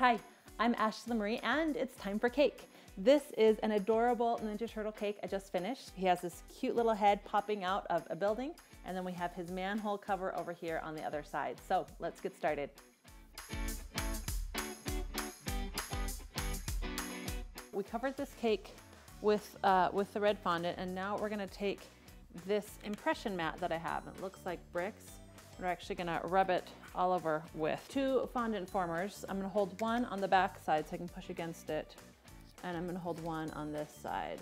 Hi, I'm Ashley Marie and it's time for cake. This is an adorable Ninja Turtle cake I just finished. He has this cute little head popping out of a building, and then we have his manhole cover over here on the other side. So let's get started. We covered this cake with the red fondant, and now we're gonna take this impression mat that I have. It looks like bricks. We're actually gonna rub it all over with 2 fondant formers. I'm gonna hold one on the back side so I can push against it, and I'm gonna hold one on this side.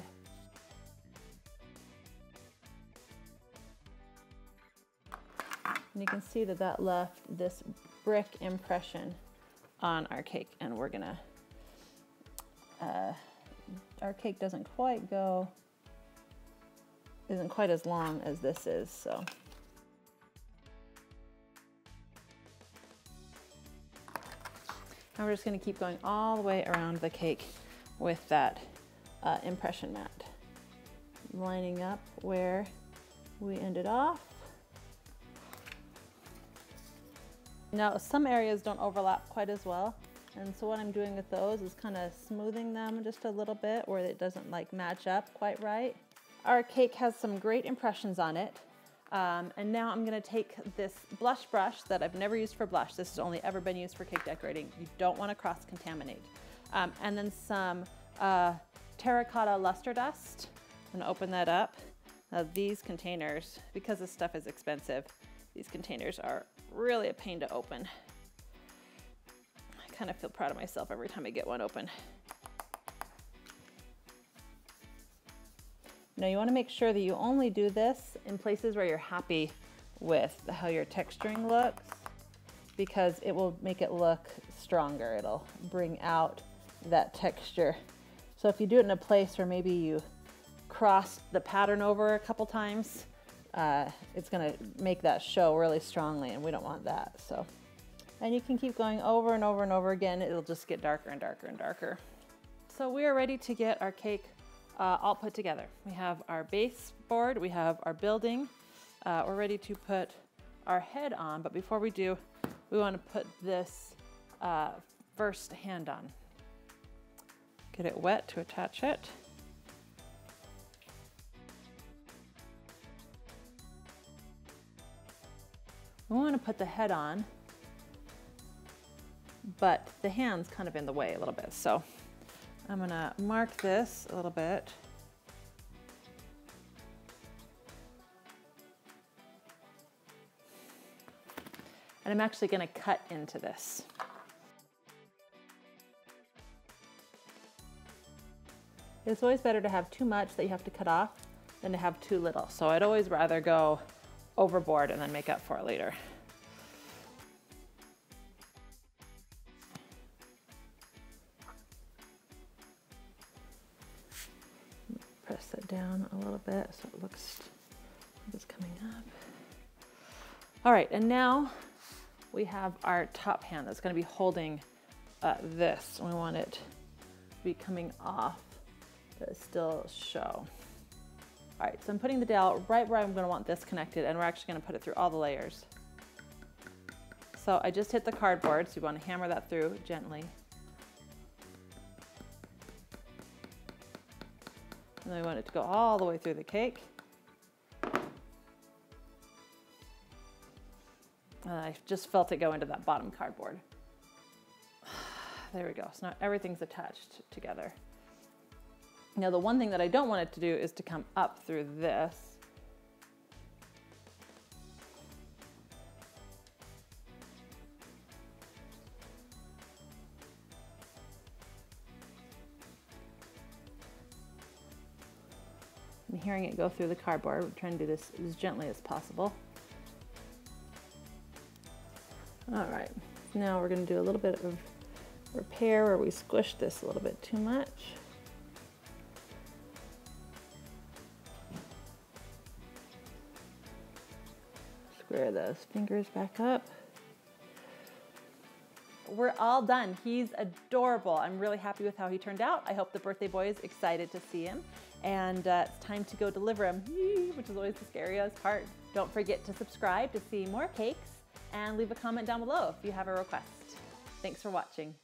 And you can see that that left this brick impression on our cake, and we're gonna, our cake isn't quite as long as this is, so. Now we're just gonna keep going all the way around the cake with that impression mat. Lining up where we ended off. Now some areas don't overlap quite as well, and so what I'm doing with those is kind of smoothing them just a little bit where it doesn't like match up quite right. Our cake has some great impressions on it. And now I'm gonna take this blush brush that I've never used for blush. This has only ever been used for cake decorating. You don't wanna cross-contaminate. And then some terracotta luster dust. I'm gonna open that up. Now these containers, because this stuff is expensive, these containers are really a pain to open. I kind of feel proud of myself every time I get one open. Now you want to make sure that you only do this in places where you're happy with how your texturing looks, because it will make it look stronger. It'll bring out that texture. So if you do it in a place where maybe you crossed the pattern over a couple times, it's going to make that show really strongly, and we don't want that. So, and you can keep going over and over and over again. It'll just get darker and darker and darker. So we are ready to get our cake all put together. We have our base board, we have our building, we're ready to put our head on, but before we do, we want to put this first hand on. Get it wet to attach it. We want to put the head on, but the hand's kind of in the way a little bit, so I'm gonna mark this a little bit. And I'm actually gonna cut into this. It's always better to have too much that you have to cut off than to have too little. So I'd always rather go overboard and then make up for it later. Press that down a little bit so it looks like it's coming up. All right, and now we have our top hand that's going to be holding this. We want it to be coming off, but still show. All right, so I'm putting the dowel right where I'm going to want this connected, and we're actually going to put it through all the layers. So I just hit the cardboard, so you want to hammer that through gently. And then we want it to go all the way through the cake. I just felt it go into that bottom cardboard. There we go. So now everything's attached together. Now the one thing that I don't want it to do is to come up through this. I'm hearing it go through the cardboard. We're trying to do this as gently as possible. All right, now we're going to do a little bit of repair where we squish this a little bit too much. Square those fingers back up. We're all done. He's adorable. I'm really happy with how he turned out. I hope the birthday boy is excited to see him. And it's time to go deliver him, which is always the scariest part. Don't forget to subscribe to see more cakes and leave a comment down below if you have a request. Thanks for watching.